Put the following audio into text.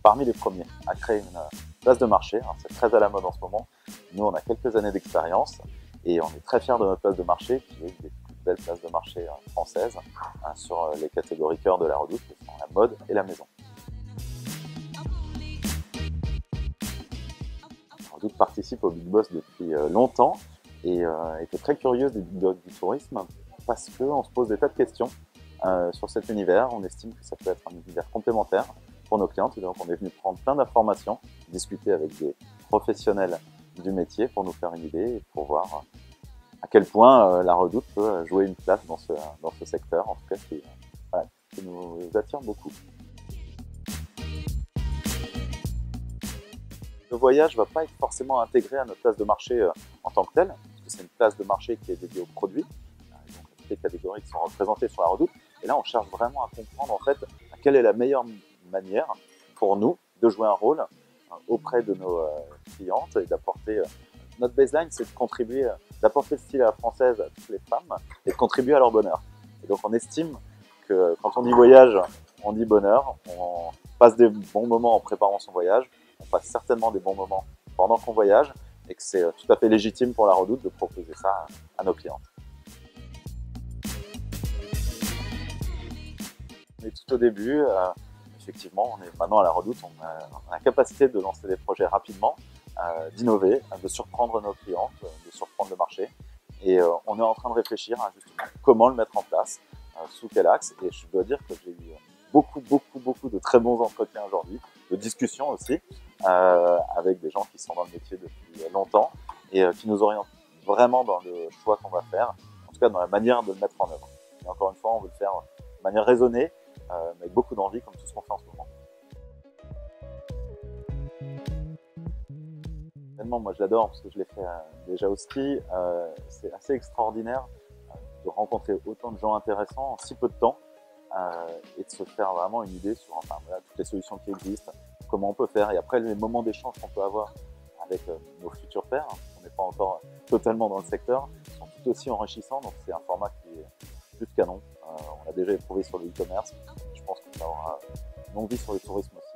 parmi les premiers à créer une place de marché. C'est très à la mode en ce moment. Nous, on a quelques années d'expérience et on est très fiers de notre place de marché, qui est une des plus belles places de marché françaises sur les catégories cœur de la Redoute, qui sont la mode et la maison. La Redoute participe au Big Boss depuis longtemps et était très curieuse des Big Boss du tourisme parce qu'on se pose des tas de questions sur cet univers. On estime que ça peut être un univers complémentaire pour nos clientes. Et donc, on est venu prendre plein d'informations, discuter avec des professionnels du métier pour nous faire une idée et pour voir à quel point la Redoute peut jouer une place dans ce secteur, en tout cas qui nous attire beaucoup. Le voyage ne va pas être forcément intégré à notre place de marché en tant que telle, parce que c'est une place de marché qui est dédiée aux produits, donc toutes les catégories qui sont représentées sur la Redoute. Et là, on cherche vraiment à comprendre en fait quelle est la meilleure manière pour nous de jouer un rôle auprès de nos clientes et d'apporter notre baseline, c'est de contribuer, d'apporter le style à la française à toutes les femmes et de contribuer à leur bonheur. Et donc on estime que quand on dit voyage, on dit bonheur, on passe des bons moments en préparant son voyage, on passe certainement des bons moments pendant qu'on voyage et que c'est tout à fait légitime pour la Redoute de proposer ça à nos clientes. On est tout au début, effectivement, on est maintenant à la Redoute, on a la capacité de lancer des projets rapidement, d'innover, de surprendre nos clientes, de surprendre le marché. Et on est en train de réfléchir à justement comment le mettre en place, sous quel axe. Et je dois dire que j'ai eu beaucoup de très bons entretiens aujourd'hui, de discussions aussi, avec des gens qui sont dans le métier depuis longtemps et qui nous orientent vraiment dans le choix qu'on va faire, en tout cas dans la manière de le mettre en œuvre. Et encore une fois, on veut le faire de manière raisonnée, mais avec beaucoup d'envie, comme tout ce qu'on fait en ce moment. Moi je l'adore parce que je l'ai fait déjà au ski. C'est assez extraordinaire de rencontrer autant de gens intéressants en si peu de temps et de se faire vraiment une idée sur voilà, toutes les solutions qui existent, comment on peut faire. Et après, les moments d'échange qu'on peut avoir avec nos futurs pairs, on n'est pas encore totalement dans le secteur, sont tout aussi enrichissants. Donc c'est un format qui est plus canon. On l'a déjà éprouvé sur le e-commerce. Je pense qu'on aura une longue vie sur le tourisme aussi.